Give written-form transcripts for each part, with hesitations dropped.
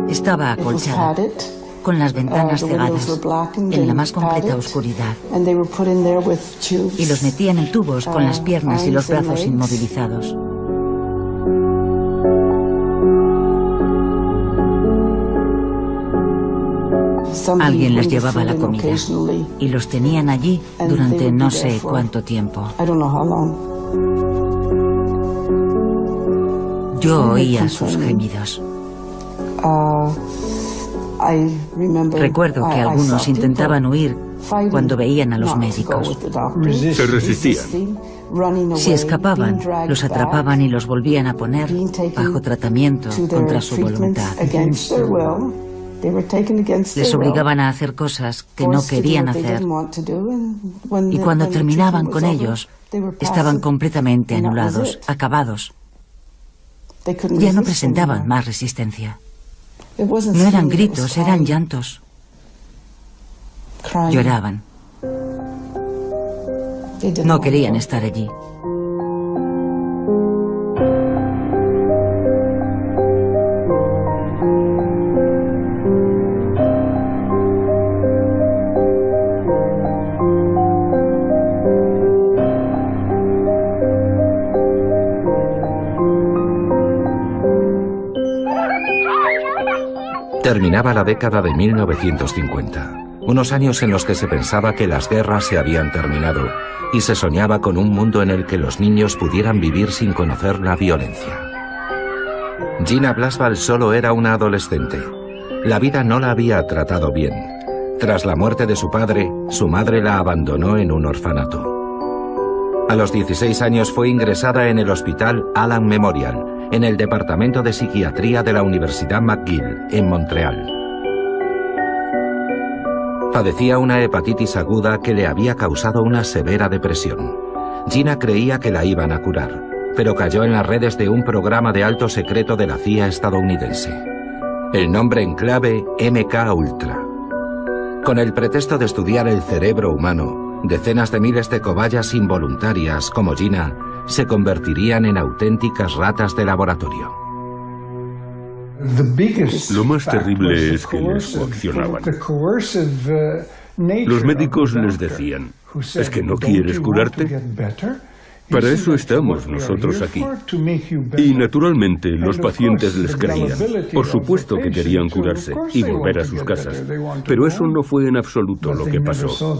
Estaba acolchada, con las ventanas cegadas, en la más completa oscuridad. Y los metían en tubos con las piernas y los brazos inmovilizados. Alguien les llevaba la comida y los tenían allí durante no sé cuánto tiempo. Yo oía sus gemidos. Recuerdo que algunos intentaban huir cuando veían a los médicos. Se resistían. Si escapaban, los atrapaban y los volvían a poner bajo tratamiento contra su voluntad. Les obligaban a hacer cosas que no querían hacer. Y cuando terminaban con ellos, estaban completamente anulados, acabados. Ya no presentaban más resistencia. No eran gritos, eran llantos. Lloraban. No querían estar allí. Terminaba la década de 1950, unos años en los que se pensaba que las guerras se habían terminado y se soñaba con un mundo en el que los niños pudieran vivir sin conocer la violencia. Gina Blaswell solo era una adolescente. La vida no la había tratado bien. Tras la muerte de su padre, su madre la abandonó en un orfanato. A los 16 años fue ingresada en el hospital Allan Memorial, en el departamento de psiquiatría de la Universidad McGill, en Montreal. Padecía una hepatitis aguda que le había causado una severa depresión. Gina creía que la iban a curar, pero cayó en las redes de un programa de alto secreto de la CIA estadounidense. El nombre en clave, MK Ultra. Con el pretexto de estudiar el cerebro humano, decenas de miles de cobayas involuntarias como Gina se convertirían en auténticas ratas de laboratorio. Lo más terrible es que les coaccionaban. Los médicos les decían, ¿es que no quieres curarte? Para eso estamos nosotros aquí. Y naturalmente los pacientes les creían. Por supuesto que querían curarse y volver a sus casas. Pero eso no fue en absoluto lo que pasó.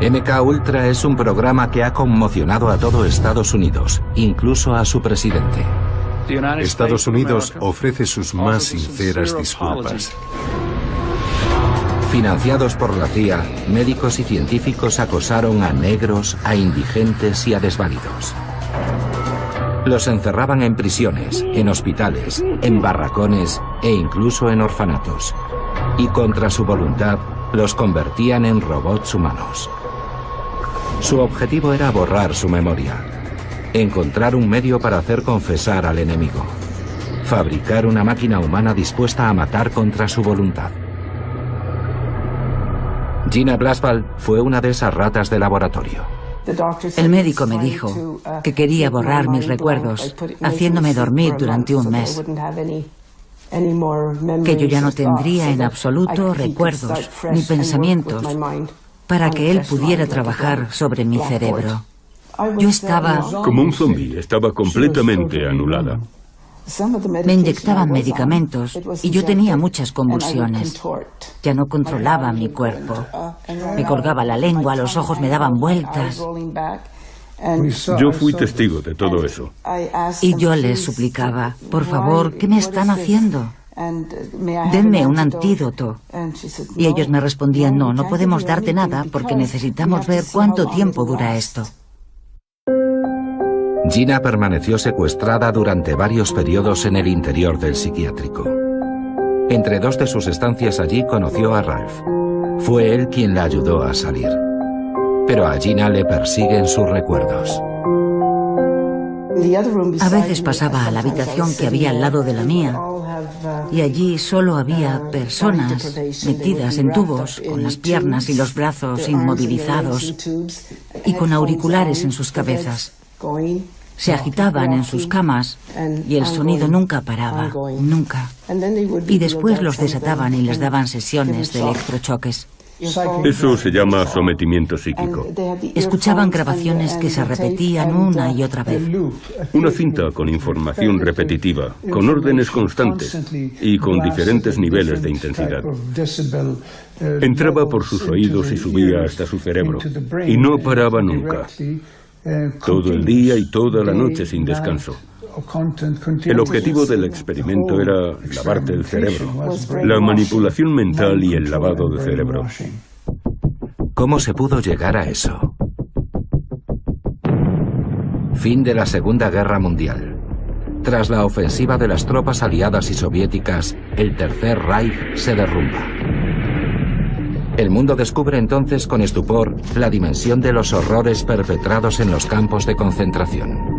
MK Ultra es un programa que ha conmocionado a todo Estados Unidos, incluso a su presidente. Estados Unidos ofrece sus más sinceras disculpas. Financiados por la CIA, médicos y científicos acosaron a negros, a indigentes y a desvalidos. Los encerraban en prisiones, en hospitales, en barracones e incluso en orfanatos. Y contra su voluntad, los convertían en robots humanos. Su objetivo era borrar su memoria, encontrar un medio para hacer confesar al enemigo, fabricar una máquina humana dispuesta a matar contra su voluntad. Gina Blaswell fue una de esas ratas de laboratorio. El médico me dijo que quería borrar mis recuerdos, haciéndome dormir durante un mes. Que yo ya no tendría en absoluto recuerdos ni pensamientos para que él pudiera trabajar sobre mi cerebro. Yo estaba... Como un zombi, estaba completamente anulada. Me inyectaban medicamentos y yo tenía muchas convulsiones. Ya no controlaba mi cuerpo. Me colgaba la lengua, los ojos me daban vueltas. Yo fui testigo de todo eso. Y yo les suplicaba, por favor, ¿qué me están haciendo? Denme un antídoto. Y ellos me respondían, no, no podemos darte nada porque necesitamos ver cuánto tiempo dura esto. Gina permaneció secuestrada durante varios periodos en el interior del psiquiátrico. Entre dos de sus estancias allí conoció a Ralph. Fue él quien la ayudó a salir. Pero a Gina le persiguen sus recuerdos. A veces pasaba a la habitación que había al lado de la mía y allí solo había personas metidas en tubos, con las piernas y los brazos inmovilizados y con auriculares en sus cabezas. Se agitaban en sus camas y el sonido nunca paraba, nunca. Y después los desataban y les daban sesiones de electrochoques. Eso se llama sometimiento psíquico. Escuchaban grabaciones que se repetían una y otra vez. Una cinta con información repetitiva, con órdenes constantes y con diferentes niveles de intensidad. Entraba por sus oídos y subía hasta su cerebro. Y no paraba nunca. Todo el día y toda la noche sin descanso. El objetivo del experimento era lavarte el cerebro, la manipulación mental y el lavado de cerebro. ¿Cómo se pudo llegar a eso? Fin de la Segunda Guerra Mundial. Tras la ofensiva de las tropas aliadas y soviéticas, el Tercer Reich se derrumba. El mundo descubre entonces con estupor la dimensión de los horrores perpetrados en los campos de concentración.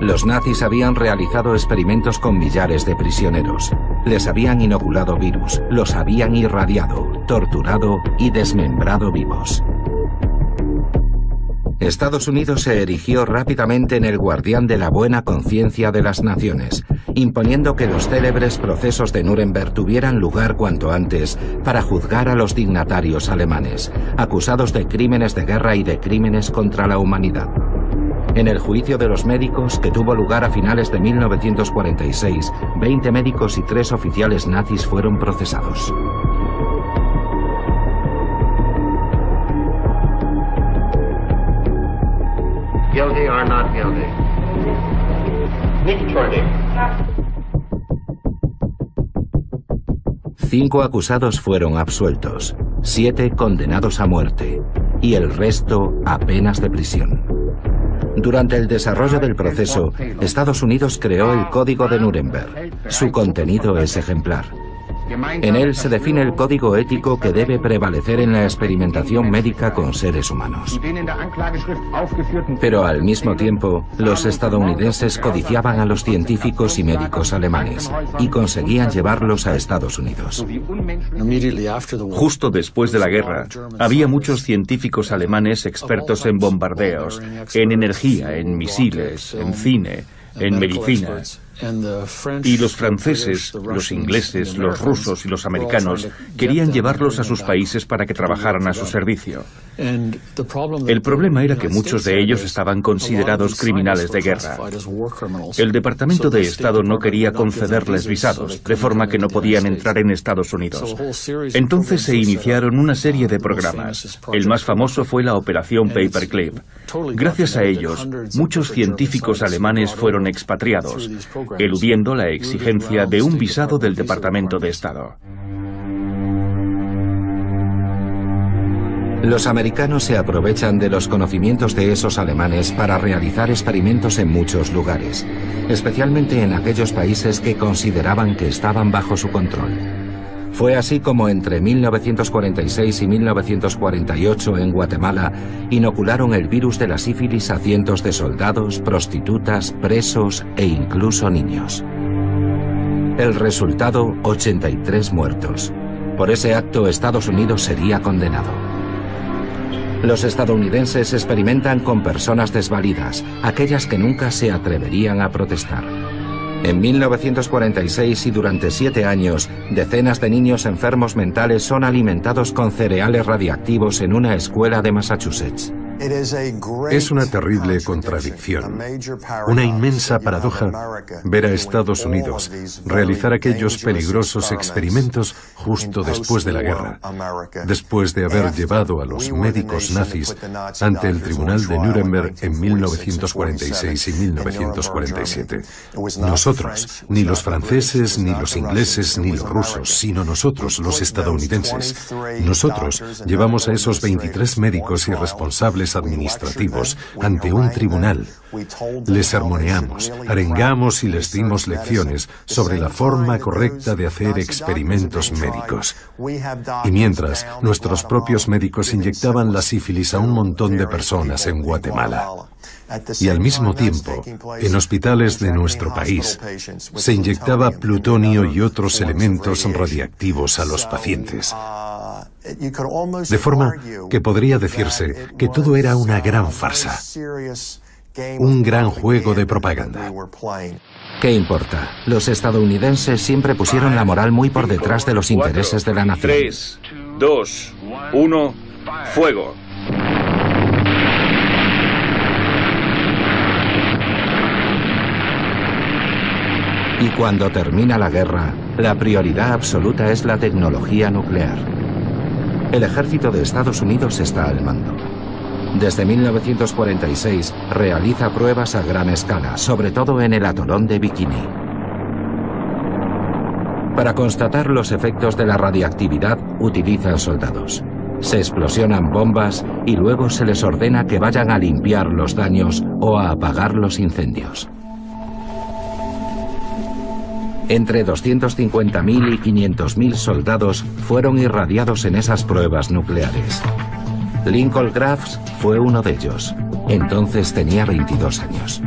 Los nazis habían realizado experimentos con millares de prisioneros. Les habían inoculado virus, los habían irradiado, torturado y desmembrado vivos. Estados Unidos se erigió rápidamente en el guardián de la buena conciencia de las naciones, imponiendo que los célebres procesos de Nuremberg tuvieran lugar cuanto antes para juzgar a los dignatarios alemanes, acusados de crímenes de guerra y de crímenes contra la humanidad. En el juicio de los médicos, que tuvo lugar a finales de 1946, 20 médicos y 3 oficiales nazis fueron procesados. Guilty or not guilty? Nicht schuldig. 5 acusados fueron absueltos, 7 condenados a muerte y el resto a penas de prisión. Durante el desarrollo del proceso, Estados Unidos creó el Código de Nuremberg. Su contenido es ejemplar. En él se define el código ético que debe prevalecer en la experimentación médica con seres humanos. Pero al mismo tiempo, los estadounidenses codiciaban a los científicos y médicos alemanes y conseguían llevarlos a Estados Unidos. Justo después de la guerra, había muchos científicos alemanes expertos en bombardeos, en energía, en misiles, en cine, en medicina. Y los franceses, los ingleses, los rusos y los americanos querían llevarlos a sus países para que trabajaran a su servicio. El problema era que muchos de ellos estaban considerados criminales de guerra. El Departamento de Estado no quería concederles visados, de forma que no podían entrar en Estados Unidos. Entonces se iniciaron una serie de programas. El más famoso fue la Operación Paperclip. Gracias a ellos, muchos científicos alemanes fueron expatriados, eludiendo la exigencia de un visado del Departamento de Estado. Los americanos se aprovechan de los conocimientos de esos alemanes para realizar experimentos en muchos lugares, especialmente en aquellos países que consideraban que estaban bajo su control. Fue así como entre 1946 y 1948 en Guatemala inocularon el virus de la sífilis a cientos de soldados, prostitutas, presos e incluso niños. El resultado, 83 muertos. Por ese acto, Estados Unidos sería condenado. Los estadounidenses experimentan con personas desvalidas, aquellas que nunca se atreverían a protestar. En 1946 y durante 7 años, decenas de niños enfermos mentales son alimentados con cereales radiactivos en una escuela de Massachusetts. Es una terrible contradicción, una inmensa paradoja ver a Estados Unidos realizar aquellos peligrosos experimentos justo después de la guerra, después de haber llevado a los médicos nazis ante el Tribunal de Nuremberg en 1946 y 1947. Nosotros, ni los franceses, ni los ingleses, ni los rusos, sino nosotros, los estadounidenses. Nosotros llevamos a esos 23 médicos y responsables administrativos ante un tribunal. Les sermoneamos, arengamos y les dimos lecciones sobre la forma correcta de hacer experimentos médicos. Y mientras, nuestros propios médicos inyectaban la sífilis a un montón de personas en Guatemala. Y al mismo tiempo, en hospitales de nuestro país, se inyectaba plutonio y otros elementos radiactivos a los pacientes. De forma que podría decirse que todo era una gran farsa, un gran juego de propaganda. ¿Qué importa? Los estadounidenses siempre pusieron la moral muy por detrás de los intereses de la nación. 3, 2, 1, fuego. Y cuando termina la guerra, la prioridad absoluta es la tecnología nuclear. El ejército de Estados Unidos está al mando. Desde 1946 realiza pruebas a gran escala, sobre todo en el atolón de Bikini. Para constatar los efectos de la radiactividad, utilizan soldados. Se explosionan bombas y luego se les ordena que vayan a limpiar los daños o a apagar los incendios. Entre 250.000 y 500.000 soldados fueron irradiados en esas pruebas nucleares. Lincoln Crafts fue uno de ellos. Entonces tenía 22 años.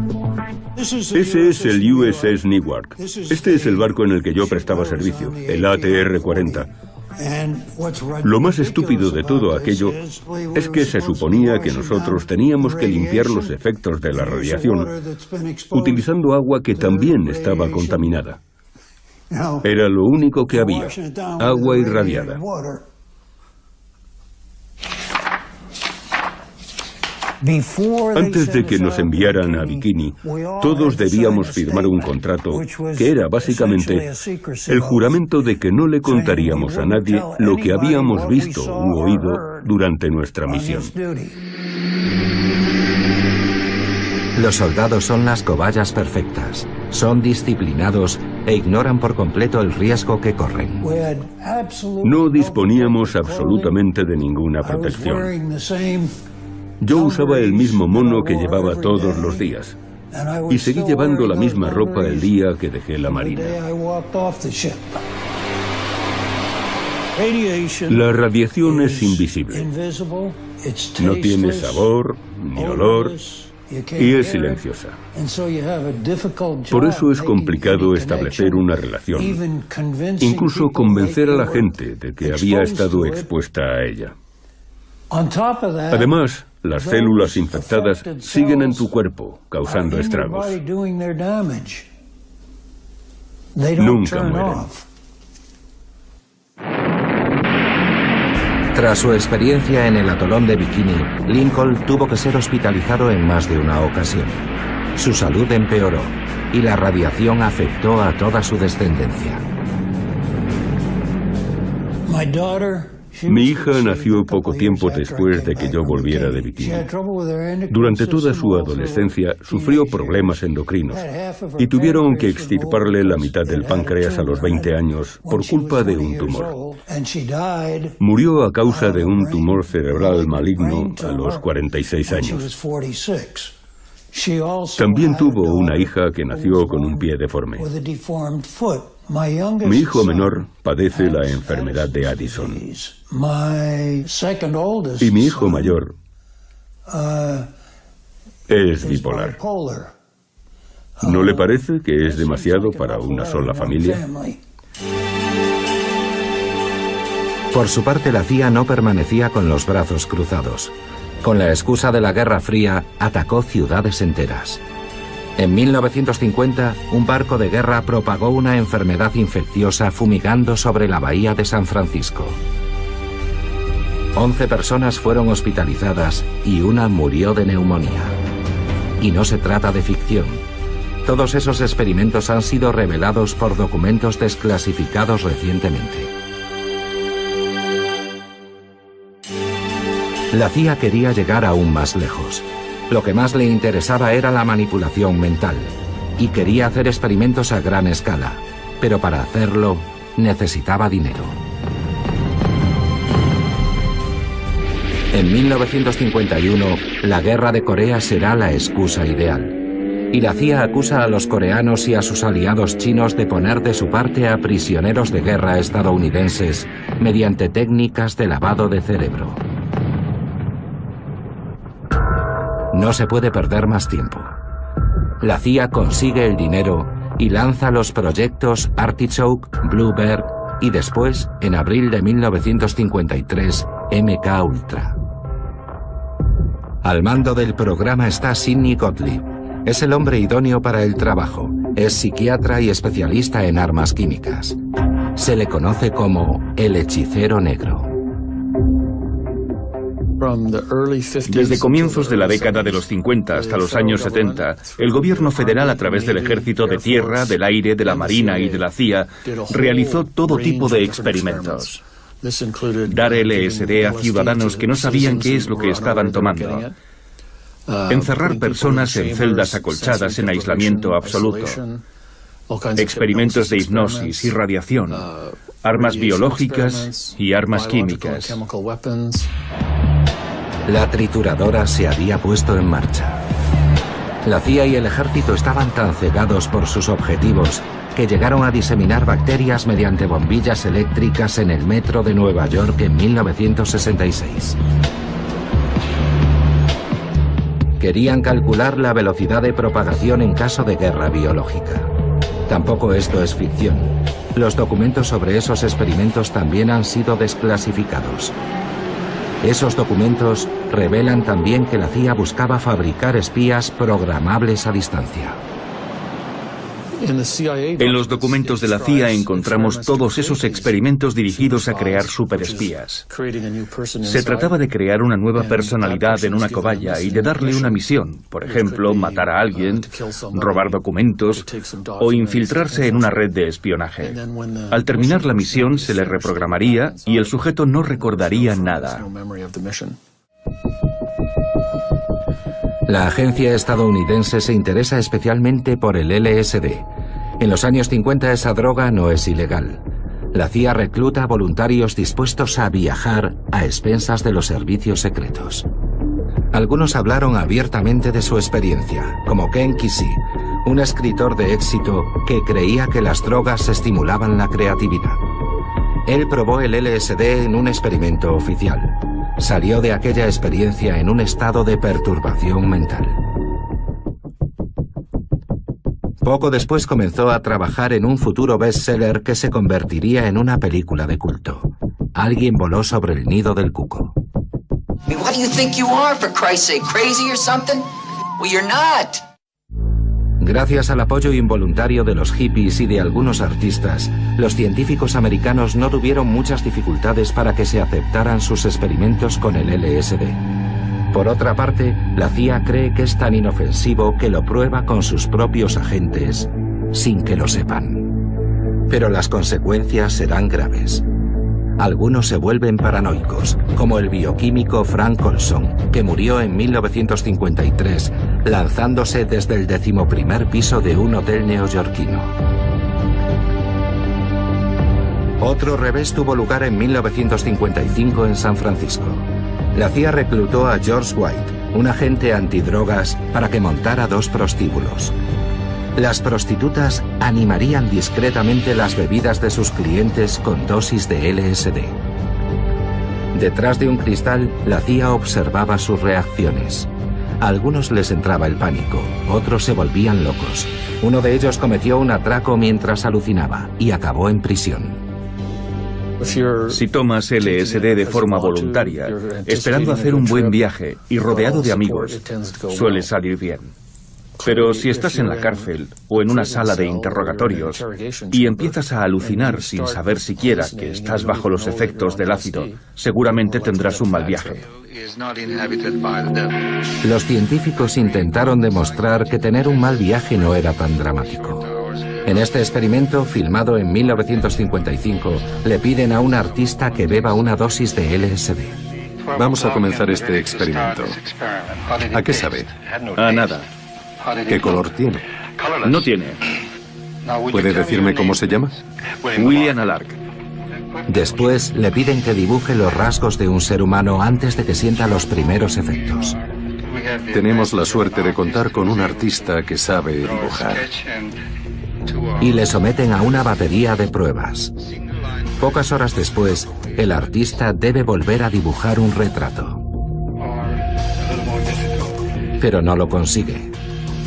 Ese es el USS Newark. Este es el barco en el que yo prestaba servicio, el ATR-40. Lo más estúpido de todo aquello es que se suponía que nosotros teníamos que limpiar los efectos de la radiación utilizando agua que también estaba contaminada. Era lo único que había, agua irradiada. Antes de que nos enviaran a Bikini, todos debíamos firmar un contrato que era básicamente el juramento de que no le contaríamos a nadie lo que habíamos visto u oído durante nuestra misión. Los soldados son las cobayas perfectas, son disciplinados e ignoran por completo el riesgo que corren. No disponíamos absolutamente de ninguna protección. Yo usaba el mismo mono que llevaba todos los días y seguí llevando la misma ropa el día que dejé la marina. La radiación es invisible. No tiene sabor ni olor y es silenciosa. Por eso es complicado establecer una relación, incluso convencer a la gente de que había estado expuesta a ella. Además, las células infectadas siguen en tu cuerpo, causando estragos. Nunca mueren. Tras su experiencia en el atolón de Bikini, Lincoln tuvo que ser hospitalizado en más de una ocasión. Su salud empeoró y la radiación afectó a toda su descendencia. Mi hija nació poco tiempo después de que yo volviera de Bikini. Durante toda su adolescencia sufrió problemas endocrinos y tuvieron que extirparle la mitad del páncreas a los 20 años por culpa de un tumor. Murió a causa de un tumor cerebral maligno a los 46 años. También tuvo una hija que nació con un pie deforme. Mi hijo menor padece la enfermedad de Addison. Y mi hijo mayor es bipolar. ¿No le parece que es demasiado para una sola familia? Por su parte, la CIA no permanecía con los brazos cruzados. Con la excusa de la Guerra Fría, atacó ciudades enteras. En 1950, un barco de guerra propagó una enfermedad infecciosa fumigando sobre la bahía de San Francisco. 11 personas fueron hospitalizadas y una murió de neumonía. Y no se trata de ficción. Todos esos experimentos han sido revelados por documentos desclasificados recientemente. La CIA quería llegar aún más lejos. Lo que más le interesaba era la manipulación mental, y quería hacer experimentos a gran escala, pero para hacerlo necesitaba dinero. En 1951, la guerra de Corea será la excusa ideal, y la CIA acusa a los coreanos y a sus aliados chinos de poner de su parte a prisioneros de guerra estadounidenses mediante técnicas de lavado de cerebro. No se puede perder más tiempo. La CIA consigue el dinero y lanza los proyectos Artichoke, Bluebird, y después, en abril de 1953, MK Ultra. Al mando del programa está Sidney Gottlieb. Es el hombre idóneo para el trabajo. Es psiquiatra y especialista en armas químicas. Se le conoce como el hechicero negro. Desde comienzos de la década de los 50 hasta los años 70, el gobierno federal, a través del ejército de tierra, del aire, de la marina y de la CIA, realizó todo tipo de experimentos. Dar LSD a ciudadanos que no sabían qué es lo que estaban tomando. Encerrar personas en celdas acolchadas en aislamiento absoluto. Experimentos de hipnosis y radiación. Armas biológicas y armas químicas. La trituradora se había puesto en marcha. La CIA y el ejército estaban tan cegados por sus objetivos que llegaron a diseminar bacterias mediante bombillas eléctricas en el metro de Nueva York en 1966. Querían calcular la velocidad de propagación en caso de guerra biológica. Tampoco esto es ficción. Los documentos sobre esos experimentos también han sido desclasificados. Esos documentos revelan también que la CIA buscaba fabricar espías programables a distancia. En los documentos de la CIA encontramos todos esos experimentos dirigidos a crear superespías. Se trataba de crear una nueva personalidad en una cobaya y de darle una misión, por ejemplo, matar a alguien, robar documentos o infiltrarse en una red de espionaje. Al terminar la misión se le reprogramaría y el sujeto no recordaría nada. La agencia estadounidense se interesa especialmente por el LSD. En los años 50 esa droga no es ilegal. La CIA recluta voluntarios dispuestos a viajar a expensas de los servicios secretos. Algunos hablaron abiertamente de su experiencia, como Ken Kesey, un escritor de éxito que creía que las drogas estimulaban la creatividad. Él probó el LSD en un experimento oficial. Salió de aquella experiencia en un estado de perturbación mental. Poco después comenzó a trabajar en un futuro bestseller que se convertiría en una película de culto. Alguien voló sobre el nido del cuco. What do you think you are, for Christ's sake? Crazy or something? Well, you're not. Gracias al apoyo involuntario de los hippies y de algunos artistas, los científicos americanos no tuvieron muchas dificultades para que se aceptaran sus experimentos con el LSD. Por otra parte, la CIA cree que es tan inofensivo que lo prueba con sus propios agentes sin que lo sepan. Pero las consecuencias serán graves. Algunos se vuelven paranoicos, como el bioquímico Frank Olson, que murió en 1953 lanzándose desde el 11º piso de un hotel neoyorquino. Otro revés tuvo lugar en 1955 en San Francisco. La CIA reclutó a George White, un agente antidrogas, para que montara 2 prostíbulos. Las prostitutas animarían discretamente las bebidas de sus clientes con dosis de LSD. Detrás de un cristal, la CIA observaba sus reacciones. A algunos les entraba el pánico, otros se volvían locos. Uno de ellos cometió un atraco mientras alucinaba y acabó en prisión. Si tomas LSD de forma voluntaria, esperando hacer un buen viaje y rodeado de amigos, suele salir bien. Pero si estás en la cárcel o en una sala de interrogatorios y empiezas a alucinar sin saber siquiera que estás bajo los efectos del ácido, seguramente tendrás un mal viaje. Los científicos intentaron demostrar que tener un mal viaje no era tan dramático. En este experimento, filmado en 1955, le piden a un artista que beba una dosis de LSD. Vamos a comenzar este experimento. ¿A qué sabe? A nada. ¿Qué color tiene? No tiene. ¿Puede decirme cómo se llama? William Alark. Después le piden que dibuje los rasgos de un ser humano antes de que sienta los primeros efectos. Tenemos la suerte de contar con un artista que sabe dibujar. Y le someten a una batería de pruebas. Pocas horas después, el artista debe volver a dibujar un retrato. Pero no lo consigue.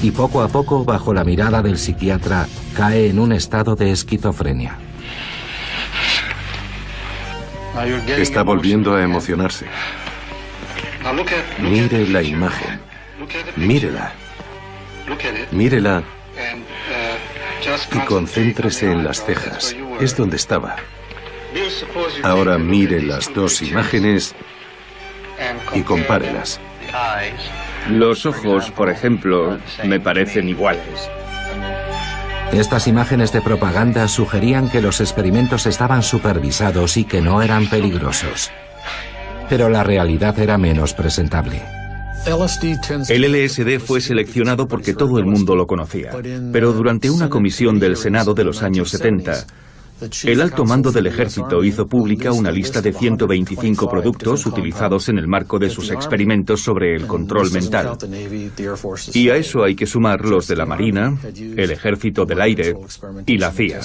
Y poco a poco, bajo la mirada del psiquiatra, cae en un estado de esquizofrenia. Está volviendo a emocionarse. Mire la imagen. Mírela. Mírela y concéntrese en las cejas. Es donde estaba. Ahora mire las dos imágenes y compárelas. Los ojos, por ejemplo, me parecen iguales. Estas imágenes de propaganda sugerían que los experimentos estaban supervisados y que no eran peligrosos. Pero la realidad era menos presentable. El LSD fue seleccionado porque todo el mundo lo conocía, pero durante una comisión del Senado de los años 70, el alto mando del ejército hizo pública una lista de 125 productos utilizados en el marco de sus experimentos sobre el control mental. Y a eso hay que sumar los de la Marina, el Ejército del Aire y la CIA.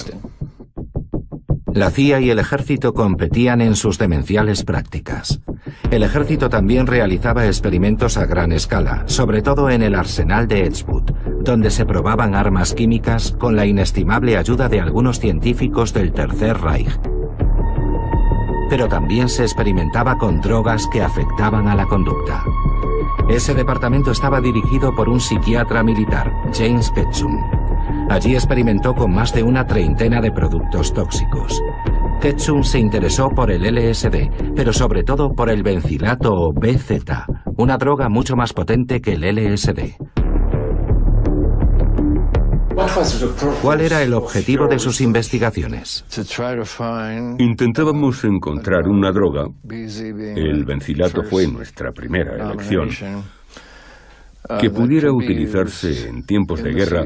La CIA y el ejército competían en sus demenciales prácticas. El ejército también realizaba experimentos a gran escala, sobre todo en el arsenal de Edgewood, donde se probaban armas químicas con la inestimable ayuda de algunos científicos del Tercer Reich. Pero también se experimentaba con drogas que afectaban a la conducta. Ese departamento estaba dirigido por un psiquiatra militar, James Ketchum. Allí experimentó con más de una treintena de productos tóxicos. Ketchum se interesó por el LSD, pero sobre todo por el bencilato o BZ, una droga mucho más potente que el LSD. ¿Cuál era el objetivo de sus investigaciones? Intentábamos encontrar una droga. El bencilato fue nuestra primera elección, que pudiera utilizarse en tiempos de guerra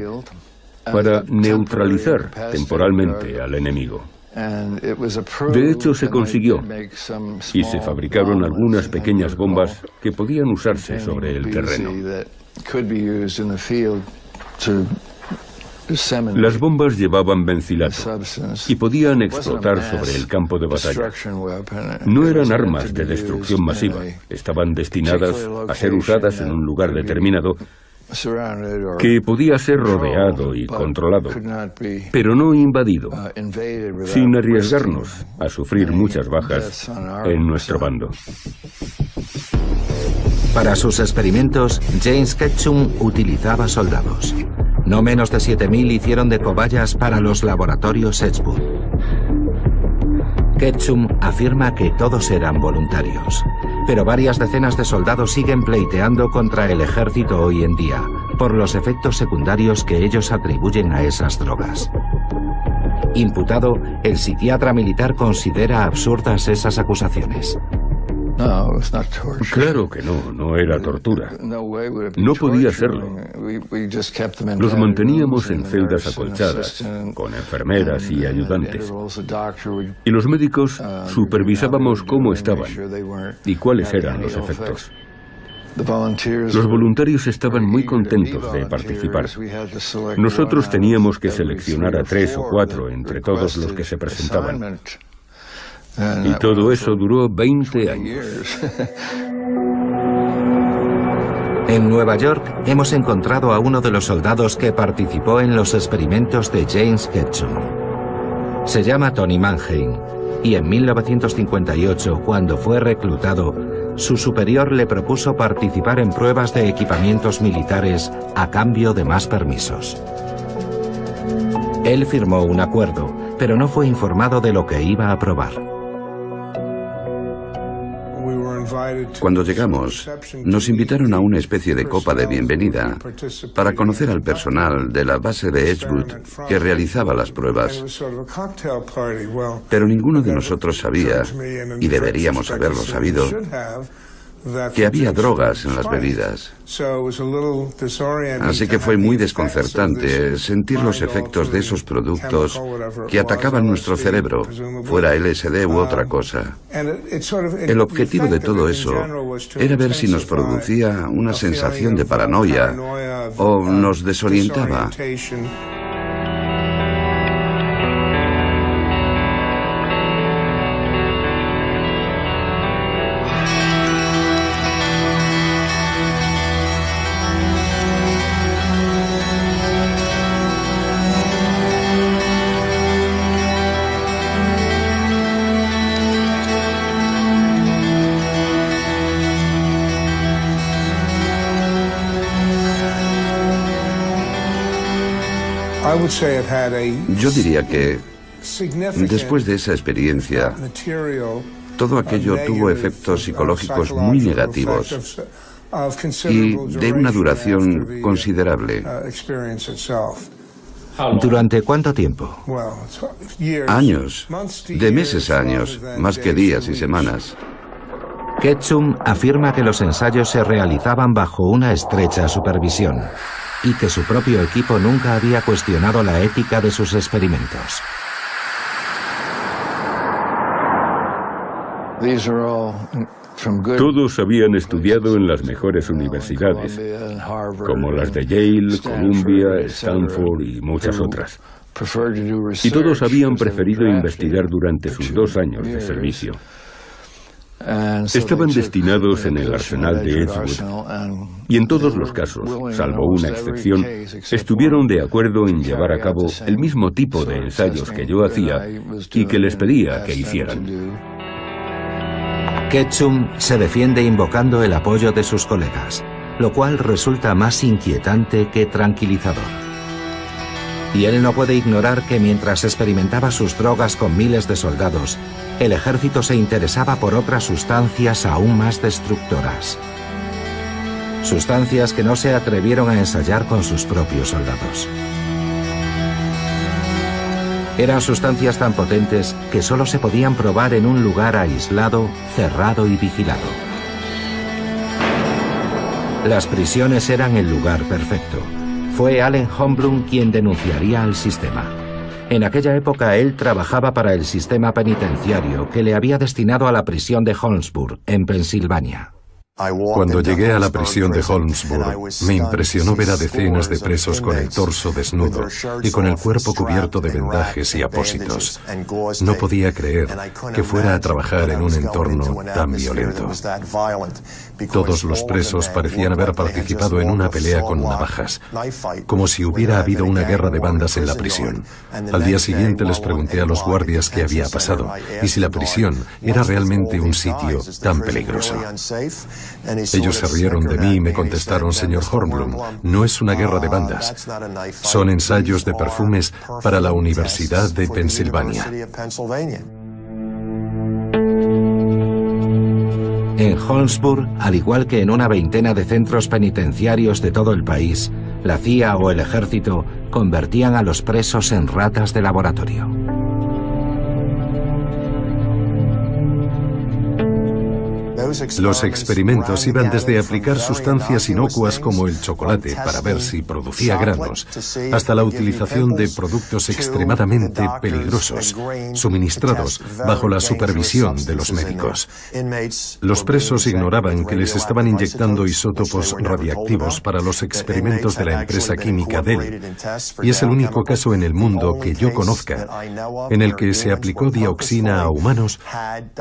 para neutralizar temporalmente al enemigo. De hecho, se consiguió, y se fabricaron algunas pequeñas bombas que podían usarse sobre el terreno. Las bombas llevaban bencilato y podían explotar sobre el campo de batalla. No eran armas de destrucción masiva, estaban destinadas a ser usadas en un lugar determinado que podía ser rodeado y controlado, pero no invadido, sin arriesgarnos a sufrir muchas bajas en nuestro bando. Para sus experimentos, James Ketchum utilizaba soldados. No menos de 7.000 hicieron de cobayas para los laboratorios Edgewood. Ketchum afirma que todos eran voluntarios, pero varias decenas de soldados siguen pleiteando contra el ejército hoy en día por los efectos secundarios que ellos atribuyen a esas drogas. Imputado, el psiquiatra militar considera absurdas esas acusaciones. Claro que no era tortura. No podía serlo. Los manteníamos en celdas acolchadas, con enfermeras y ayudantes. Y los médicos supervisábamos cómo estaban y cuáles eran los efectos. Los voluntarios estaban muy contentos de participar. Nosotros teníamos que seleccionar a 3 o 4 entre todos los que se presentaban. Y todo eso duró 20 años. En Nueva York hemos encontrado a uno de los soldados que participó en los experimentos de James Ketchum. Se llama Tony Mannheim y en 1958, cuando fue reclutado, su superior le propuso participar en pruebas de equipamientos militares a cambio de más permisos. Él firmó un acuerdo, pero no fue informado de lo que iba a probar. Cuando llegamos, nos invitaron a una especie de copa de bienvenida para conocer al personal de la base de Edgewood que realizaba las pruebas. Pero ninguno de nosotros sabía, y deberíamos haberlo sabido, que había drogas en las bebidas. Así que fue muy desconcertante sentir los efectos de esos productos que atacaban nuestro cerebro, fuera LSD u otra cosa. El objetivo de todo eso era ver si nos producía una sensación de paranoia o nos desorientaba. Yo diría que después de esa experiencia, todo aquello tuvo efectos psicológicos muy negativos y de una duración considerable. ¿Durante cuánto tiempo? Años, de meses a años, más que días y semanas. Ketchum afirma que los ensayos se realizaban bajo una estrecha supervisión y que su propio equipo nunca había cuestionado la ética de sus experimentos. Todos habían estudiado en las mejores universidades, como las de Yale, Columbia, Stanford y muchas otras. Y todos habían preferido investigar durante sus 2 años de servicio. Estaban destinados en el arsenal de Edgewood y en todos los casos, salvo una excepción, estuvieron de acuerdo en llevar a cabo el mismo tipo de ensayos que yo hacía y que les pedía que hicieran. Ketchum se defiende invocando el apoyo de sus colegas, lo cual resulta más inquietante que tranquilizador. Y él no puede ignorar que mientras experimentaba sus drogas con miles de soldados, el ejército se interesaba por otras sustancias aún más destructoras. Sustancias que no se atrevieron a ensayar con sus propios soldados. Eran sustancias tan potentes que solo se podían probar en un lugar aislado, cerrado y vigilado. Las prisiones eran el lugar perfecto. Fue Allen Honblum quien denunciaría al sistema. En aquella época él trabajaba para el sistema penitenciario que le había destinado a la prisión de Holmesburg, en Pensilvania. Cuando llegué a la prisión de Holmesburg, me impresionó ver a decenas de presos con el torso desnudo y con el cuerpo cubierto de vendajes y apósitos. No podía creer que fuera a trabajar en un entorno tan violento. Todos los presos parecían haber participado en una pelea con navajas, como si hubiera habido una guerra de bandas en la prisión. Al día siguiente les pregunté a los guardias qué había pasado y si la prisión era realmente un sitio tan peligroso. Ellos se rieron de mí y me contestaron: señor Honblum, no es una guerra de bandas. Son ensayos de perfumes para la Universidad de Pensilvania. En Holmesburg, al igual que en una veintena de centros penitenciarios de todo el país, la CIA o el ejército convertían a los presos en ratas de laboratorio. Los experimentos iban desde aplicar sustancias inocuas como el chocolate para ver si producía granos, hasta la utilización de productos extremadamente peligrosos, suministrados bajo la supervisión de los médicos. Los presos ignoraban que les estaban inyectando isótopos radiactivos para los experimentos de la empresa química Dell, y es el único caso en el mundo que yo conozca en el que se aplicó dioxina a humanos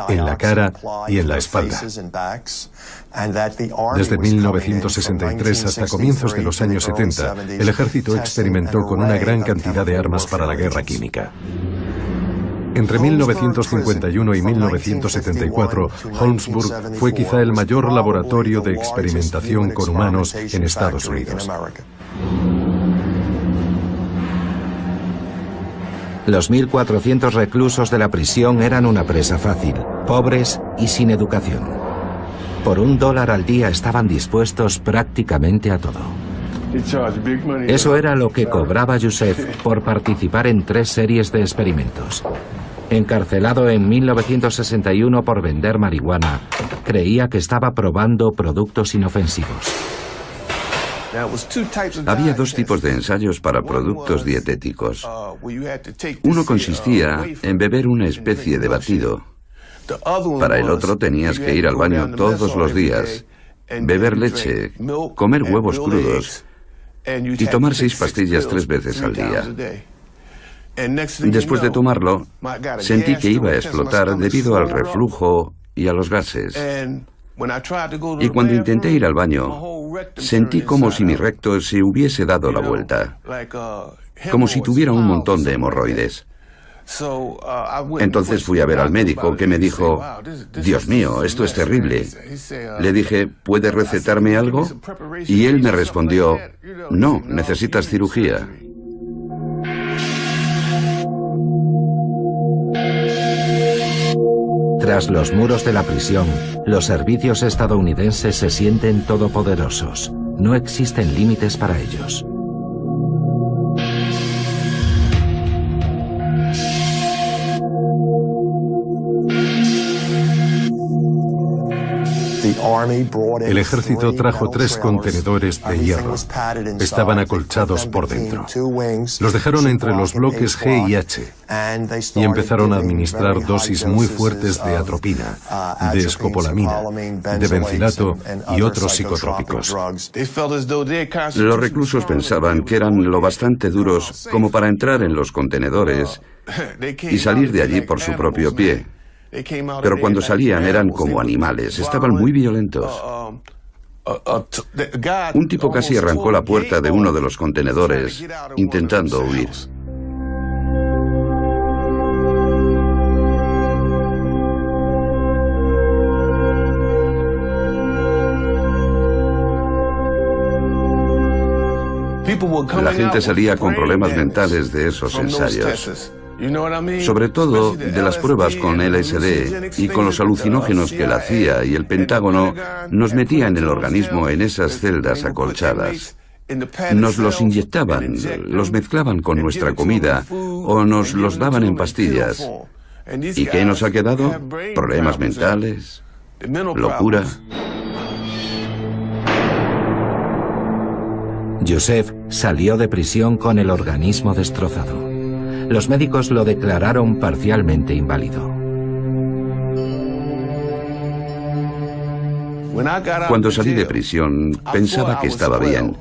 en la cara y en la espalda. Desde 1963 hasta comienzos de los años 70, el ejército experimentó con una gran cantidad de armas para la guerra química. Entre 1951 y 1974, Holmesburg fue quizá el mayor laboratorio de experimentación con humanos en Estados Unidos. Los 1.400 reclusos de la prisión eran una presa fácil, pobres y sin educación. Por $1 al día estaban dispuestos prácticamente a todo. Eso era lo que cobraba Youssef por participar en 3 series de experimentos. Encarcelado en 1961 por vender marihuana, creía que estaba probando productos inofensivos. Había 2 tipos de ensayos para productos dietéticos. Uno consistía en beber una especie de batido. Para el otro tenías que ir al baño todos los días, beber leche, comer huevos crudos y tomar 6 pastillas 3 veces al día. Después de tomarlo, sentí que iba a explotar debido al reflujo y a los gases. Y cuando intenté ir al baño, sentí como si mi recto se hubiese dado la vuelta, como si tuviera un montón de hemorroides. Entonces fui a ver al médico, que me dijo: Dios mío, esto es terrible. Le dije: ¿puede recetarme algo? Y él me respondió: no, necesitas cirugía. Tras los muros de la prisión, los servicios estadounidenses se sienten todopoderosos. No existen límites para ellos. El ejército trajo 3 contenedores de hierro. Estaban acolchados por dentro. Los dejaron entre los bloques G y H y empezaron a administrar dosis muy fuertes de atropina, de escopolamina, de bencilato y otros psicotrópicos. Los reclusos pensaban que eran lo bastante duros como para entrar en los contenedores y salir de allí por su propio pie. Pero cuando salían eran como animales, estaban muy violentos. Un tipo casi arrancó la puerta de uno de los contenedores, intentando huir. La gente salía con problemas mentales de esos ensayos. Sobre todo de las pruebas con LSD y con los alucinógenos que la CIA y el Pentágono nos metía en el organismo en esas celdas acolchadas. Nos los inyectaban, los mezclaban con nuestra comida o nos los daban en pastillas. ¿Y qué nos ha quedado? Problemas mentales, locura. Joseph salió de prisión con el organismo destrozado. Los médicos lo declararon parcialmente inválido. Cuando salí de prisión, pensaba que estaba bien.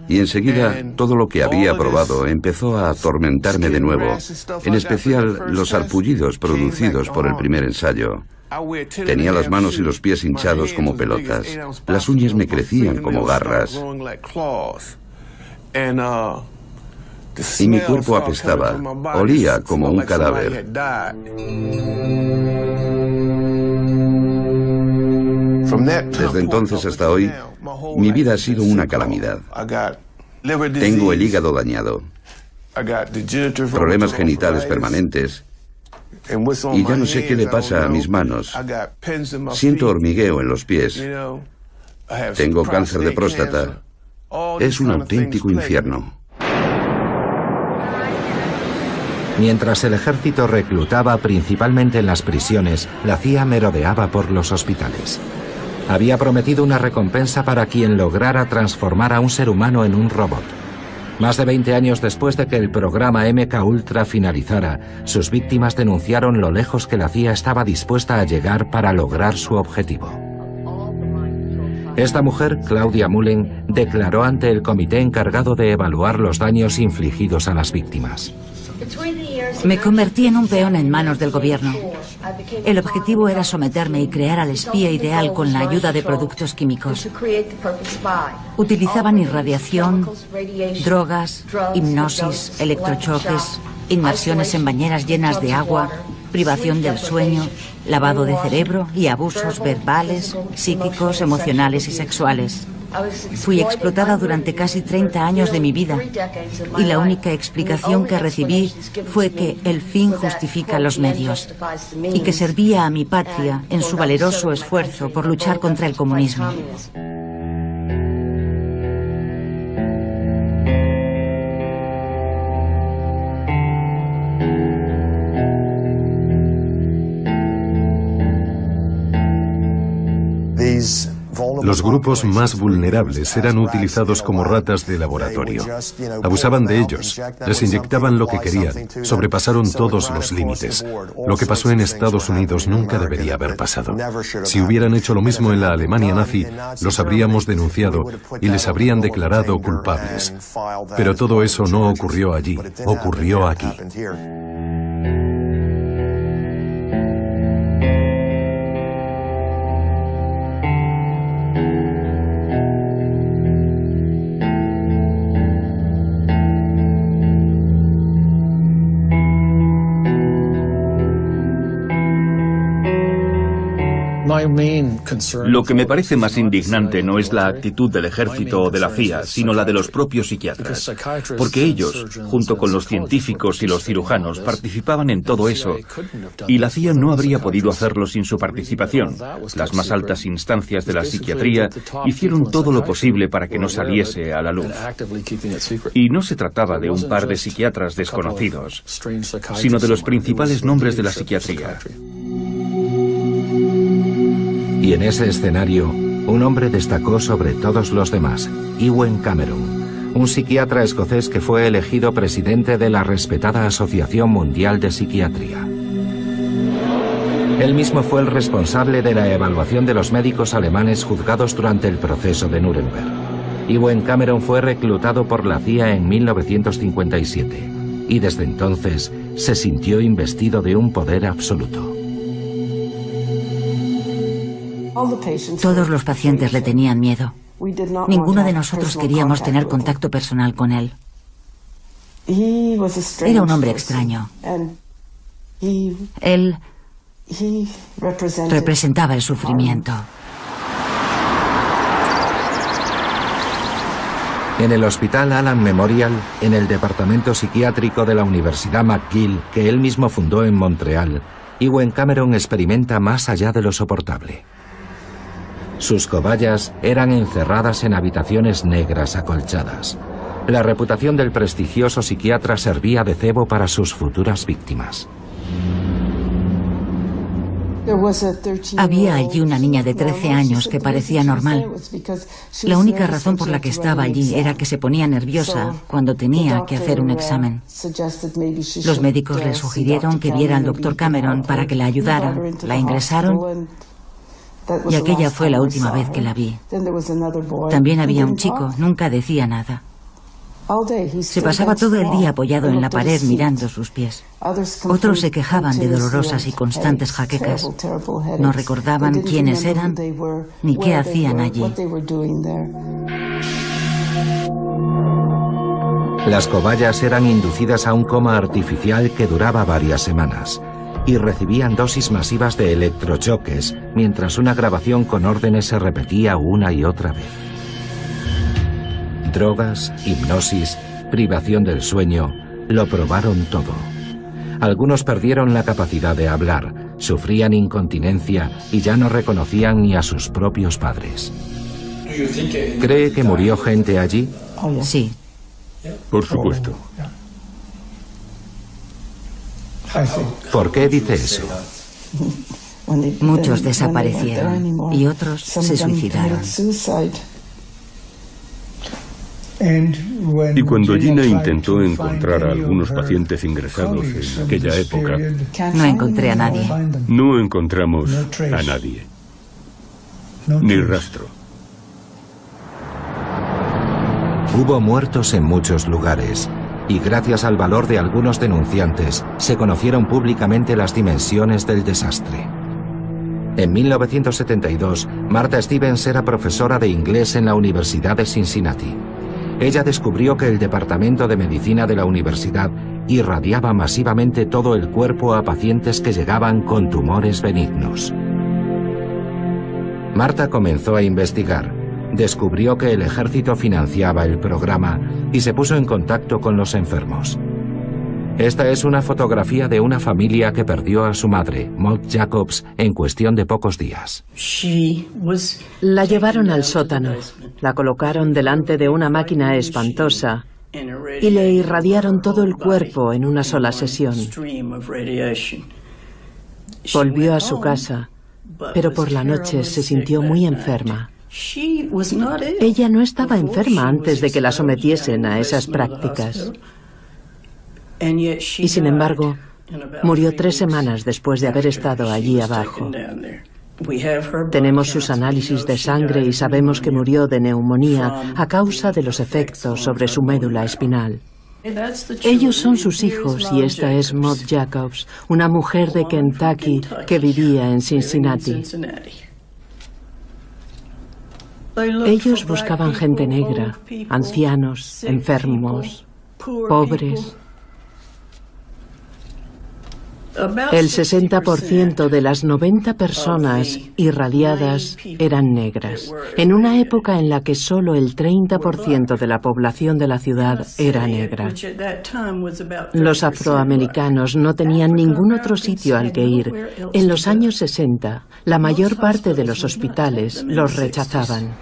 Y enseguida, todo lo que había probado empezó a atormentarme de nuevo, en especial los sarpullidos producidos por el primer ensayo. Tenía las manos y los pies hinchados como pelotas. Las uñas me crecían como garras. Y mi cuerpo apestaba, olía como un cadáver. Desde entonces hasta hoy, mi vida ha sido una calamidad. Tengo el hígado dañado, problemas genitales permanentes, y ya no sé qué le pasa a mis manos. Siento hormigueo en los pies. Tengo cáncer de próstata. Es un auténtico infierno. Mientras el ejército reclutaba principalmente en las prisiones, la CIA merodeaba por los hospitales. Había prometido una recompensa para quien lograra transformar a un ser humano en un robot. Más de 20 años después de que el programa MK Ultra finalizara, sus víctimas denunciaron lo lejos que la CIA estaba dispuesta a llegar para lograr su objetivo. Esta mujer, Claudia Mullen, declaró ante el comité encargado de evaluar los daños infligidos a las víctimas. Me convertí en un peón en manos del gobierno. El objetivo era someterme y crear al espía ideal con la ayuda de productos químicos. Utilizaban irradiación, drogas, hipnosis, electrochoques, inmersiones en bañeras llenas de agua, privación del sueño, lavado de cerebro y abusos verbales, psíquicos, emocionales y sexuales. Fui explotada durante casi 30 años de mi vida y la única explicación que recibí fue que el fin justifica los medios y que servía a mi patria en su valeroso esfuerzo por luchar contra el comunismo. Los grupos más vulnerables eran utilizados como ratas de laboratorio. Abusaban de ellos, les inyectaban lo que querían, sobrepasaron todos los límites. Lo que pasó en Estados Unidos nunca debería haber pasado. Si hubieran hecho lo mismo en la Alemania nazi, los habríamos denunciado y les habrían declarado culpables. Pero todo eso no ocurrió allí, ocurrió aquí. Lo que me parece más indignante no es la actitud del ejército o de la CIA, sino la de los propios psiquiatras. Porque ellos, junto con los científicos y los cirujanos, participaban en todo eso. Y la CIA no habría podido hacerlo sin su participación. Las más altas instancias de la psiquiatría hicieron todo lo posible para que no saliese a la luz. Y no se trataba de un par de psiquiatras desconocidos, sino de los principales nombres de la psiquiatría. Y en ese escenario, un hombre destacó sobre todos los demás, Ewen Cameron, un psiquiatra escocés que fue elegido presidente de la respetada Asociación Mundial de Psiquiatría. Él mismo fue el responsable de la evaluación de los médicos alemanes juzgados durante el proceso de Nuremberg. Ewen Cameron fue reclutado por la CIA en 1957 y desde entonces se sintió investido de un poder absoluto. Todos los pacientes le tenían miedo. Ninguno de nosotros queríamos tener contacto personal con él. Era un hombre extraño. Él representaba el sufrimiento. En el Hospital Allen Memorial, en el departamento psiquiátrico de la Universidad McGill, que él mismo fundó en Montreal, Ewen Cameron experimenta más allá de lo soportable. Sus cobayas eran encerradas en habitaciones negras acolchadas. La reputación del prestigioso psiquiatra servía de cebo para sus futuras víctimas. Había allí una niña de 13 años que parecía normal. La única razón por la que estaba allí era que se ponía nerviosa cuando tenía que hacer un examen. Los médicos le sugirieron que viera al Dr. Cameron para que la ayudara. La ingresaron y aquella fue la última vez que la vi. También había un chico, nunca decía nada. Se pasaba todo el día apoyado en la pared mirando sus pies. Otros se quejaban de dolorosas y constantes jaquecas. No recordaban quiénes eran ni qué hacían allí. Las cobayas eran inducidas a un coma artificial que duraba varias semanas y recibían dosis masivas de electrochoques mientras una grabación con órdenes se repetía una y otra vez. Drogas, hipnosis, privación del sueño, lo probaron todo. Algunos perdieron la capacidad de hablar, sufrían incontinencia y ya no reconocían ni a sus propios padres. ¿Cree que murió gente allí? Sí. Por supuesto. ¿Por qué dice eso? Muchos desaparecieron y otros se suicidaron. Y cuando Gina intentó encontrar a algunos pacientes ingresados en aquella época, no encontré a nadie. No encontramos a nadie. Ni rastro. Hubo muertos en muchos lugares, y gracias al valor de algunos denunciantes, se conocieron públicamente las dimensiones del desastre. En 1972, Martha Stevens era profesora de inglés en la Universidad de Cincinnati. Ella descubrió que el departamento de medicina de la universidad irradiaba masivamente todo el cuerpo a pacientes que llegaban con tumores benignos. Martha comenzó a investigar. Descubrió que el ejército financiaba el programa y se puso en contacto con los enfermos. Esta es una fotografía de una familia que perdió a su madre, Maud Jacobs, en cuestión de pocos días. La llevaron al sótano, la colocaron delante de una máquina espantosa y le irradiaron todo el cuerpo en una sola sesión. Volvió a su casa, pero por la noche se sintió muy enferma. Ella no estaba enferma antes de que la sometiesen a esas prácticas. Y sin embargo, murió 3 semanas después de haber estado allí abajo. Tenemos sus análisis de sangre y sabemos que murió de neumonía a causa de los efectos sobre su médula espinal. Ellos son sus hijos y esta es Maud Jacobs, una mujer de Kentucky que vivía en Cincinnati. Ellos buscaban gente negra, ancianos, enfermos, pobres. El 60% de las 90 personas irradiadas eran negras, en una época en la que solo el 30% de la población de la ciudad era negra. Los afroamericanos no tenían ningún otro sitio al que ir. En los años 60, la mayor parte de los hospitales los rechazaban.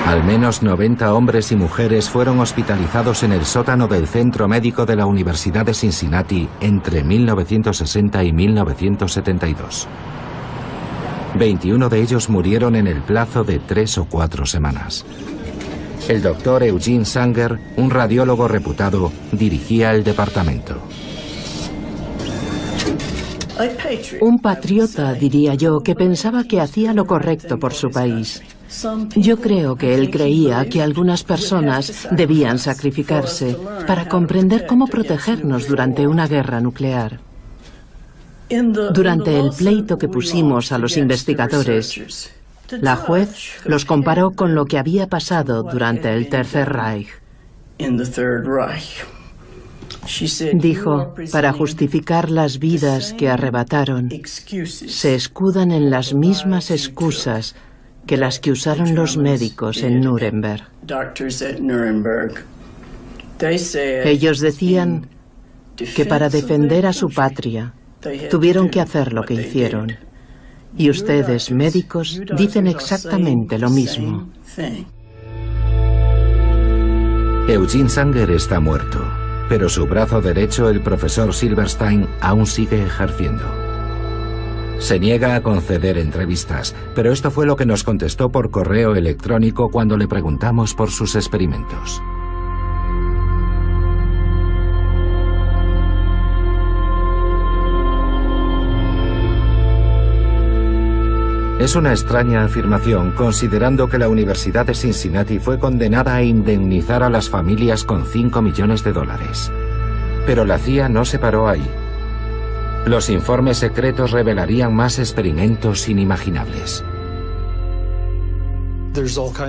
Al menos 90 hombres y mujeres fueron hospitalizados en el sótano del Centro Médico de la Universidad de Cincinnati entre 1960 y 1972. 21 de ellos murieron en el plazo de 3 o 4 semanas. El doctor Eugene Sanger, un radiólogo reputado, dirigía el departamento. Un patriota, diría yo, que pensaba que hacía lo correcto por su país. Yo creo que él creía que algunas personas debían sacrificarse para comprender cómo protegernos durante una guerra nuclear. Durante el pleito que pusimos a los investigadores, la juez los comparó con lo que había pasado durante el Tercer Reich. Dijo, para justificar las vidas que arrebataron, se escudan en las mismas excusas que las que usaron los médicos en Nuremberg. Ellos decían que para defender a su patria tuvieron que hacer lo que hicieron. Y ustedes, médicos, dicen exactamente lo mismo. Eugene Sanger está muerto, pero su brazo derecho, el profesor Silverstein, aún sigue ejerciendo. Se niega a conceder entrevistas, pero esto fue lo que nos contestó por correo electrónico cuando le preguntamos por sus experimentos. Es una extraña afirmación, considerando que la Universidad de Cincinnati fue condenada a indemnizar a las familias con $5 millones. Pero la CIA no se paró ahí. Los informes secretos revelarían más experimentos inimaginables.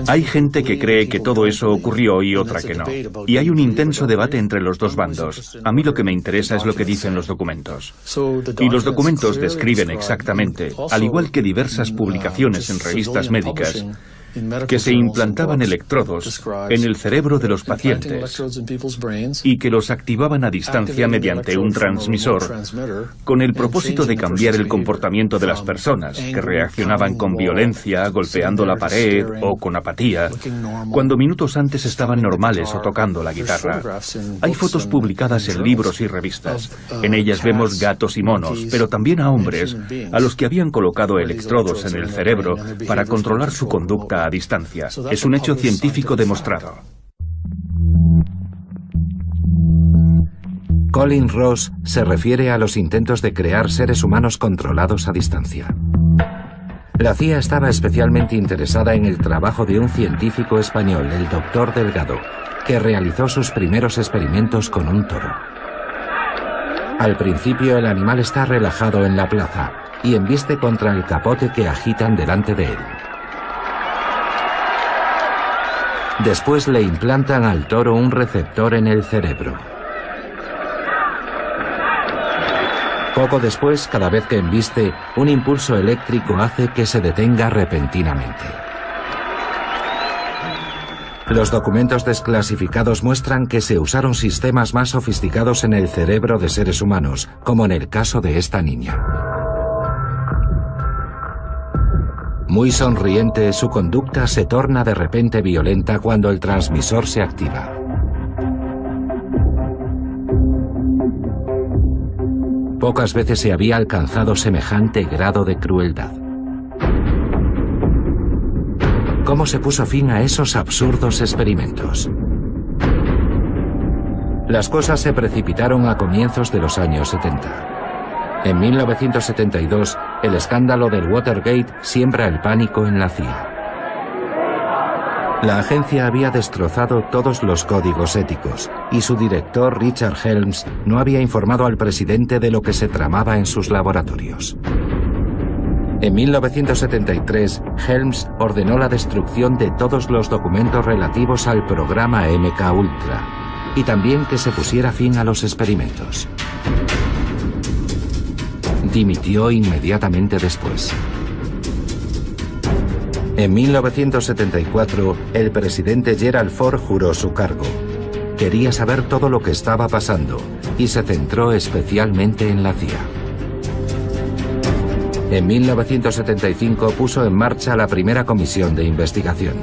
Hay gente que cree que todo eso ocurrió y otra que no. Y hay un intenso debate entre los dos bandos. A mí lo que me interesa es lo que dicen los documentos. Y los documentos describen exactamente, al igual que diversas publicaciones en revistas médicas, que se implantaban electrodos en el cerebro de los pacientes y que los activaban a distancia mediante un transmisor con el propósito de cambiar el comportamiento de las personas, que reaccionaban con violencia, golpeando la pared o con apatía, cuando minutos antes estaban normales o tocando la guitarra. Hay fotos publicadas en libros y revistas. En ellas vemos gatos y monos, pero también a hombres a los que habían colocado electrodos en el cerebro para controlar su conducta a distancia. Es un hecho científico demostrado. Colin Ross se refiere a los intentos de crear seres humanos controlados a distancia. La CIA estaba especialmente interesada en el trabajo de un científico español, el doctor Delgado, que realizó sus primeros experimentos con un toro. Al principio el animal está relajado en la plaza y embiste contra el capote que agitan delante de él. Después le implantan al toro un receptor en el cerebro. Poco después, cada vez que embiste, un impulso eléctrico hace que se detenga repentinamente. Los documentos desclasificados muestran que se usaron sistemas más sofisticados en el cerebro de seres humanos, como en el caso de esta niña. Muy sonriente, su conducta se torna de repente violenta cuando el transmisor se activa. Pocas veces se había alcanzado semejante grado de crueldad. ¿Cómo se puso fin a esos absurdos experimentos? Las cosas se precipitaron a comienzos de los años 70. En 1972, el escándalo del Watergate siembra el pánico en la CIA. La agencia había destrozado todos los códigos éticos y su director, Richard Helms, no había informado al presidente de lo que se tramaba en sus laboratorios. En 1973, Helms ordenó la destrucción de todos los documentos relativos al programa MK Ultra y también que se pusiera fin a los experimentos. dimitió inmediatamente después. En 1974, el presidente Gerald Ford juró su cargo. Quería saber todo lo que estaba pasando y se centró especialmente en la CIA. En 1975 puso en marcha la primera comisión de investigación.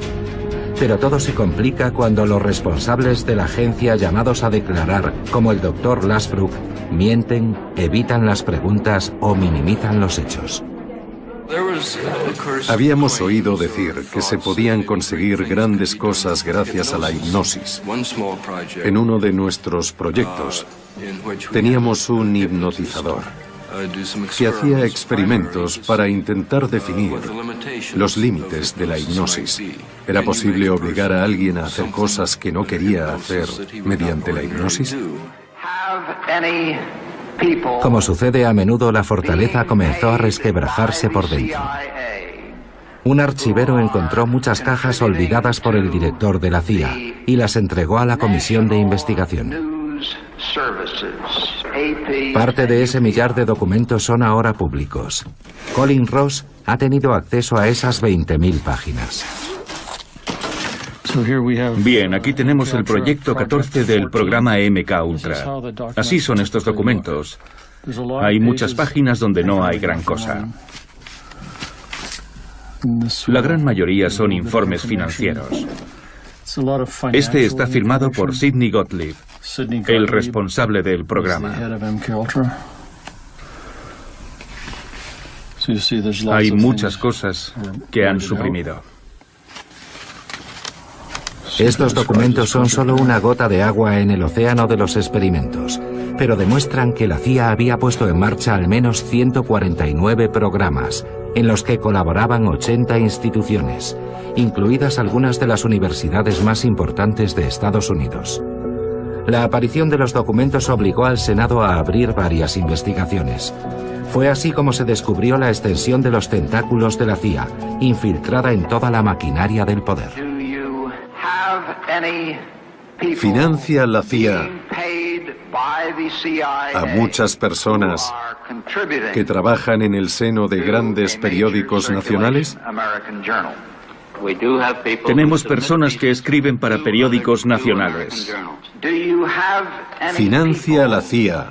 Pero todo se complica cuando los responsables de la agencia llamados a declarar, como el Dr. Lasbrook, mienten, evitan las preguntas o minimizan los hechos. Habíamos oído decir que se podían conseguir grandes cosas gracias a la hipnosis. En uno de nuestros proyectos teníamos un hipnotizador que hacía experimentos para intentar definir los límites de la hipnosis. ¿Era posible obligar a alguien a hacer cosas que no quería hacer mediante la hipnosis? Como sucede a menudo, la fortaleza comenzó a resquebrajarse por dentro. Un archivero encontró muchas cajas olvidadas por el director de la CIA y las entregó a la comisión de investigación. Parte de ese millar de documentos son ahora públicos. Colin Ross ha tenido acceso a esas 20.000 páginas. Bien, aquí tenemos el proyecto 14 del programa MK Ultra. Así son estos documentos. Hay muchas páginas donde no hay gran cosa. La gran mayoría son informes financieros. Este está firmado por Sidney Gottlieb, el responsable del programa. Hay muchas cosas que han suprimido. Estos documentos son solo una gota de agua en el océano de los experimentos, pero demuestran que la CIA había puesto en marcha al menos 149 programas, en los que colaboraban 80 instituciones, incluidas algunas de las universidades más importantes de Estados Unidos. La aparición de los documentos obligó al Senado a abrir varias investigaciones. Fue así como se descubrió la extensión de los tentáculos de la CIA, infiltrada en toda la maquinaria del poder. ¿Financia la CIA a muchas personas que trabajan en el seno de grandes periódicos nacionales? Tenemos personas que escriben para periódicos nacionales. ¿Financia la CIA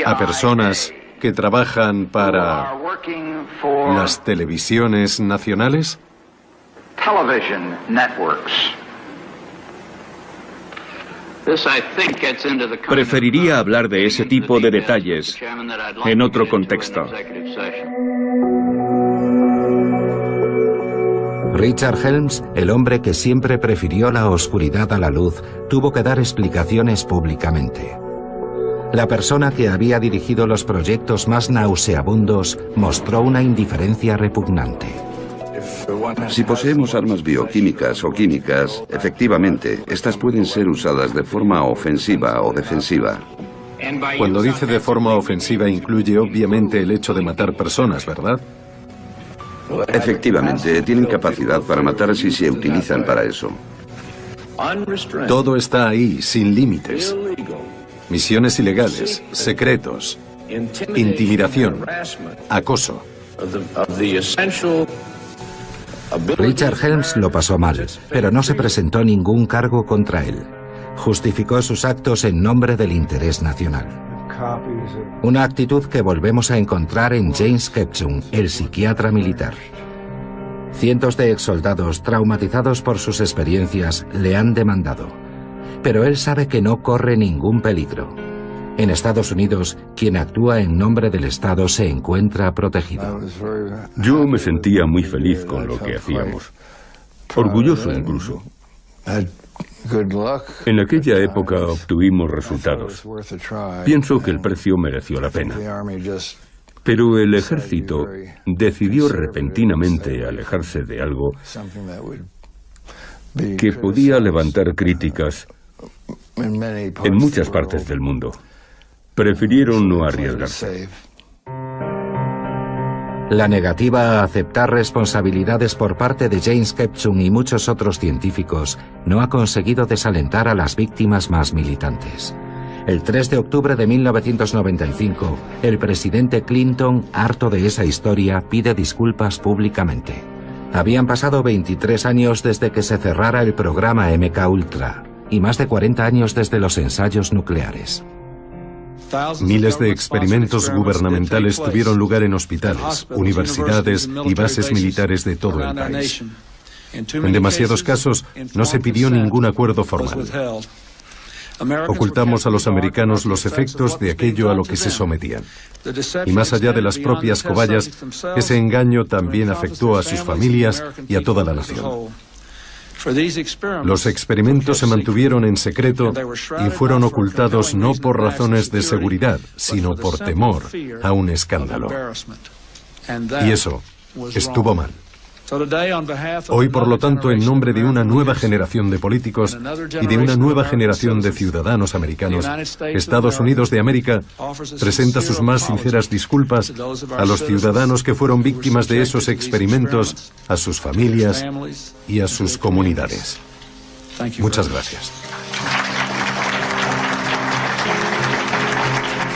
a personas que trabajan para las televisiones nacionales? Preferiría hablar de ese tipo de detalles en otro contexto. Richard Helms, el hombre que siempre prefirió la oscuridad a la luz, tuvo que dar explicaciones públicamente. La persona que había dirigido los proyectos más nauseabundos mostró una indiferencia repugnante. Si poseemos armas bioquímicas o químicas, efectivamente, estas pueden ser usadas de forma ofensiva o defensiva. Cuando dice de forma ofensiva incluye obviamente el hecho de matar personas, ¿verdad? Efectivamente, tienen capacidad para matar si se utilizan para eso. Todo está ahí, sin límites. Misiones ilegales, secretos, intimidación, acoso. Richard Helms lo pasó mal, pero no se presentó ningún cargo contra él. Justificó sus actos en nombre del interés nacional. Una actitud que volvemos a encontrar en James Kepchum, el psiquiatra militar. Cientos de exsoldados traumatizados por sus experiencias le han demandado, pero él sabe que no corre ningún peligro. En Estados Unidos, quien actúa en nombre del Estado se encuentra protegido. Yo me sentía muy feliz con lo que hacíamos, orgulloso incluso. En aquella época obtuvimos resultados. Pienso que el precio mereció la pena. Pero el ejército decidió repentinamente alejarse de algo que podía levantar críticas en muchas partes del mundo. Prefirieron no arriesgarse. La negativa a aceptar responsabilidades por parte de James Kepchum y muchos otros científicos no ha conseguido desalentar a las víctimas más militantes. El 3 de octubre de 1995, el presidente Clinton, harto de esa historia, pide disculpas públicamente. Habían pasado 23 años desde que se cerrara el programa MKUltra y más de 40 años desde los ensayos nucleares. Miles de experimentos gubernamentales tuvieron lugar en hospitales, universidades y bases militares de todo el país. En demasiados casos no se pidió ningún acuerdo formal. Ocultamos a los americanos los efectos de aquello a lo que se sometían. Y más allá de las propias cobayas, ese engaño también afectó a sus familias y a toda la nación. Los experimentos se mantuvieron en secreto y fueron ocultados no por razones de seguridad, sino por temor a un escándalo. Y eso estuvo mal. Hoy, por lo tanto, en nombre de una nueva generación de políticos y de una nueva generación de ciudadanos americanos, Estados Unidos de América presenta sus más sinceras disculpas a los ciudadanos que fueron víctimas de esos experimentos, a sus familias y a sus comunidades. Muchas gracias.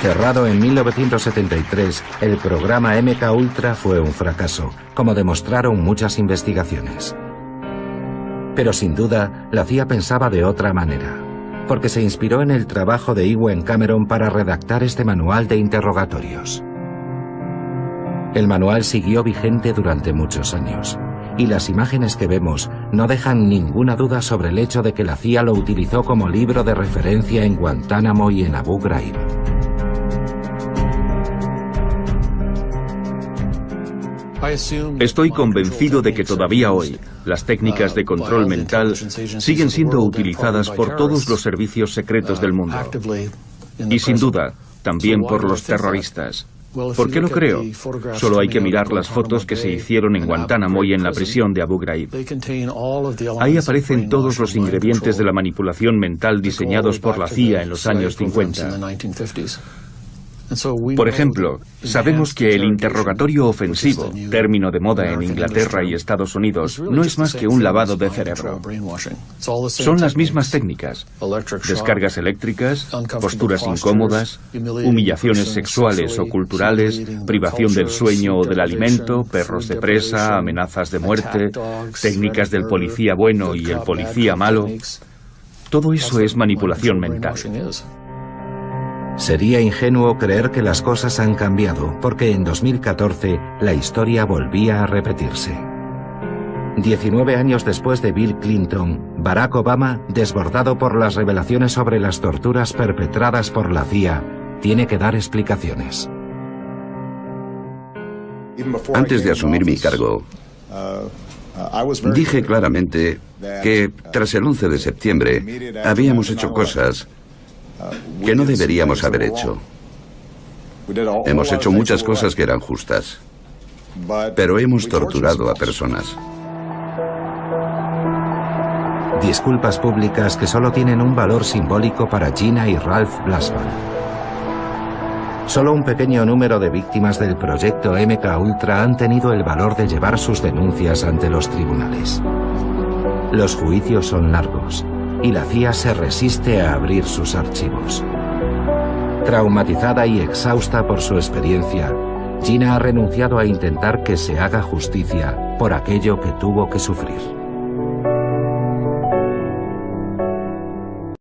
Cerrado en 1973, el programa MKUltra fue un fracaso, como demostraron muchas investigaciones. Pero sin duda, la CIA pensaba de otra manera, porque se inspiró en el trabajo de Ewen Cameron para redactar este manual de interrogatorios. El manual siguió vigente durante muchos años, y las imágenes que vemos no dejan ninguna duda sobre el hecho de que la CIA lo utilizó como libro de referencia en Guantánamo y en Abu Ghraib. Estoy convencido de que todavía hoy las técnicas de control mental siguen siendo utilizadas por todos los servicios secretos del mundo. Y sin duda, también por los terroristas. ¿Por qué lo creo? Solo hay que mirar las fotos que se hicieron en Guantánamo y en la prisión de Abu Ghraib. Ahí aparecen todos los ingredientes de la manipulación mental diseñados por la CIA en los años 50. Por ejemplo, sabemos que el interrogatorio ofensivo, término de moda en Inglaterra y Estados Unidos, no es más que un lavado de cerebro. Son las mismas técnicas: descargas eléctricas, posturas incómodas, humillaciones sexuales o culturales, privación del sueño o del alimento, perros de presa, amenazas de muerte, técnicas del policía bueno y el policía malo. Todo eso es manipulación mental. Sería ingenuo creer que las cosas han cambiado, porque en 2014 la historia volvía a repetirse. 19 años después de Bill Clinton, Barack Obama, desbordado por las revelaciones sobre las torturas perpetradas por la CIA, tiene que dar explicaciones. Antes de asumir mi cargo, dije claramente que tras el 11 de septiembre habíamos hecho cosas que no deberíamos haber hecho. Hemos hecho muchas cosas que eran justas, pero hemos torturado a personas. Disculpas públicas que solo tienen un valor simbólico para Gina y Ralph Blasman. Solo un pequeño número de víctimas del proyecto MKUltra han tenido el valor de llevar sus denuncias ante los tribunales. Los juicios son largos y la CIA se resiste a abrir sus archivos. Traumatizada y exhausta por su experiencia, Gina ha renunciado a intentar que se haga justicia por aquello que tuvo que sufrir.